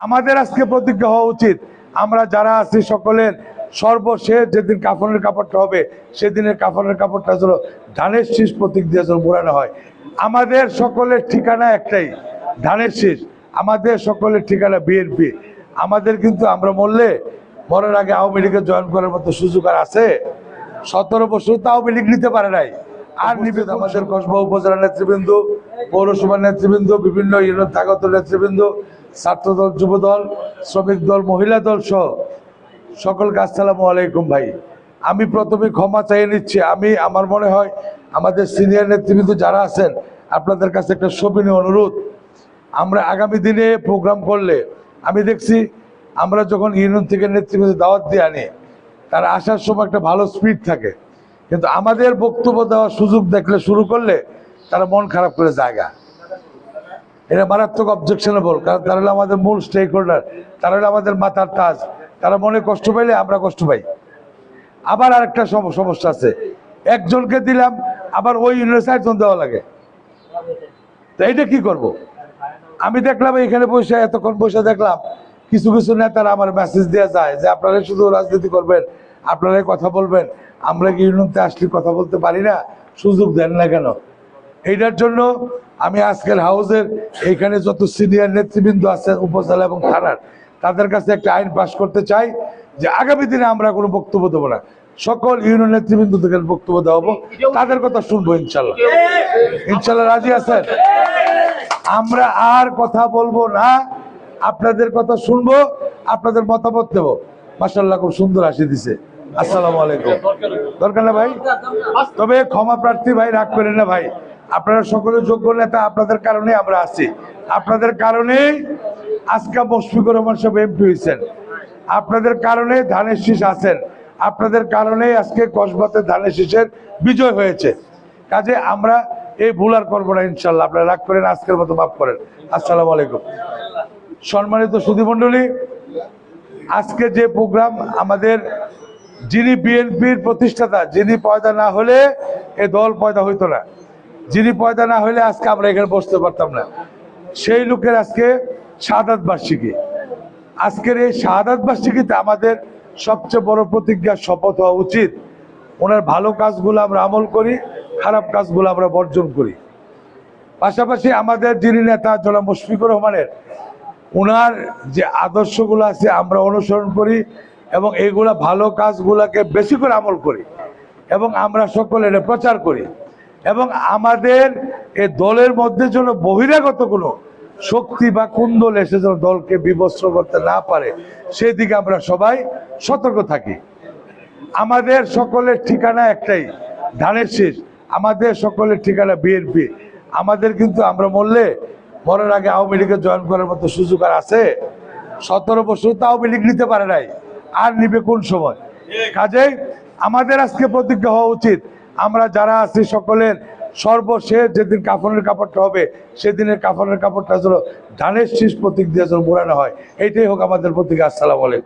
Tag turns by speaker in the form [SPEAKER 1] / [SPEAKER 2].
[SPEAKER 1] আমাদের আজকে প্রতিজ্ঞা হওয়া উচিত, আমরা যারা আছি সকলের সর্বশেষ যেদিন কাফনের কাপড়টা হবে সেদিনের কাফনের কাপড়টা যেন ধানের শীষ প্রতীক দিয়ে যেন মোড়ানো হয়। আমাদের সকলের ঠিকানা একটাই, ধানের শীষ। আমাদের সকলের ঠিকানা বিএনপি। আমাদের কিন্তু আমরা মরার আগে আওয়ামী লীগে জয়েন করার মতো সুযোগ আর আছে? 17 বছর তো আওয়ামী লীগ নিতে পারে নাই, আর নিবে। আমাদের কসবা উপজেলা নেতৃবৃন্দ, পৌরসভা নেতৃবৃন্দ, বিভিন্ন ইউনিয়ন আগত নেতৃবৃন্দ, ছাত্রদল, যুবদল, শ্রমিক দল, মহিলা দল সহ সকলকে আসসালামু আলাইকুম। ভাই, আমি প্রথমে ক্ষমা চাইয়ে নিচ্ছি। আমার মনে হয় আমাদের সিনিয়র নেতৃবৃন্দ যারা আছেন, আপনাদের কাছে একটা সবিনয় অনুরোধ, আমরা আগামী দিনে প্রোগ্রাম করলে, আমি দেখছি আমরা যখন ইউনিয়ন থেকে নেতৃবৃন্দ দাওয়াত দিয়ে আনি, তার আসার সময় একটা ভালো স্পিড থাকে, কিন্তু আমাদের বক্তব্য দেওয়ার সুযোগ দেখলে শুরু করলে তারা মন খারাপ করে জায়গা। এটা মারাত্মক অবজেকশনেবল, কারণ তারা হলো আমাদের মূল স্টেক হোল্ডার, তারা হলো আমাদের মাথার তাজ। তারা মনে কষ্ট পাইলে আমরা কষ্ট পাই। আবার আরেকটা সমস্যা আছে, একজনকে দিলাম আবার ওই ইউনিভার্সিটি একজন দেওয়া লাগে, তো এইটা কি করব? আমি দেখলাম এখানে বসে, এতক্ষণ বসে দেখলাম কিছু কিছু নেতারা আমার মেসেজ দেওয়া যায় যে আপনারা শুধু রাজনীতি করবেন, আপনারাই কথা বলবেন, আমরা কি ইউনিয়নতে আসলে কথা বলতে পারি না, সুযোগ দেন না কেন? এইটার জন্য আমি আজকের হাউসের এইখানে যত সিনিয়র নেতৃবৃন্দ আছে উপজেলা এবং থানার, তাদের কাছে একটা আইন পাশ করতে চাই যে আগামী দিনে আমরা কোনো বক্তব্য দেবো না, সকল ইউনিয়ন নেতৃবৃন্দ থেকে বক্তব্য দেওয়াবো, তাদের কথা শুনবো ইনশাল্লাহ। ইনশাল্লাহ রাজি আছেন? আমরা আর কথা বলবো না, আপনাদের কথা শুনবো, আপনাদের মতামত দেবো। মাশাআল্লাহ, খুব সুন্দর হাসি দিছে। আসসালামু আলাইকুম। দরকার না ভাই, তবে ক্ষমা প্রার্থী ভাই, রাগ করেন না ভাই, আপনারা সকলে যোগ্য নেতা, আপনাদের কারণে আমরা আছি, আপনাদের কারণেই আজকে মুশফিকুর রহমান সাহেব এমপি হয়েছেন, আপনাদের কারণে ধানের শীষ আছেন, আপনাদের কারণেই আজকে কসবাতে ধানের শীষের বিজয় হয়েছে। কাজে আমরা এই ভুল আর করবো না ইনশাল্লাহ। আপনারা রাগ করেন, আজকের মতো মাফ করেন। আসসালামু আলাইকুম। সম্মানিত সুধীমণ্ডলী, আজকে যে প্রোগ্রাম আমাদের, যিনি বিএনপির প্রতিষ্ঠাতা, যিনি পয়দা না হলে এ দল পয়দা হইতো না, যিনি পয়দা না হলে আজকে আমরা এখানে বসতে পারতাম না, সেই লোকের আজকে শাহাদাত বার্ষিকী। আজকের এই শাহাদাত বার্ষিকীতে আমাদের সবচেয়ে বড় প্রতিজ্ঞা, শপথ হওয়া উচিত, ওনার ভালো কাজগুলো আমরা আমল করি, খারাপ কাজগুলো আমরা বর্জন করি। পাশাপাশি আমাদের যিনি নেতা জনাব মুশফিকুর রহমানের, ওনার যে আদর্শগুলো আছে আমরা অনুসরণ করি এবং এইগুলা ভালো কাজগুলোকে বেশি করে আমল করি এবং আমরা সকলে এটা প্রচার করি, এবং আমাদের এই দলের মধ্যে যেন বহিরাগত কোনো শক্তি বা কুন্দল এসে যেন দলকে বিভস্ত করতে না পারে, সেদিকে আমরা সবাই সতর্ক থাকি। আমাদের সকলের ঠিকানা একটাই, ধানের শীষ। আমাদের সকলের ঠিকানা বিএনপি। আমাদের কিন্তু আমরা মরার আগে আওয়ামী লীগে জয়েন করার মতো সুযোগ আর আছে? 17 বছর তো আওয়ামী লীগ নিতে পারে নাই, আর নিবে কোন সময়? কাজেই আমাদের আজকে প্রতিজ্ঞা হওয়া উচিত, আমরা যারা আছি সকলের সর্বশেষ যেদিন কাফনের কাপড়টা হবে সেদিনের কাফনের কাপড়টা যেন ধানের শীষ প্রতীক দিয়ে যেন মোড়ানো হয়। এইটাই হোক আমাদের প্রতিজ্ঞা। আসসালামু আলাইকুম।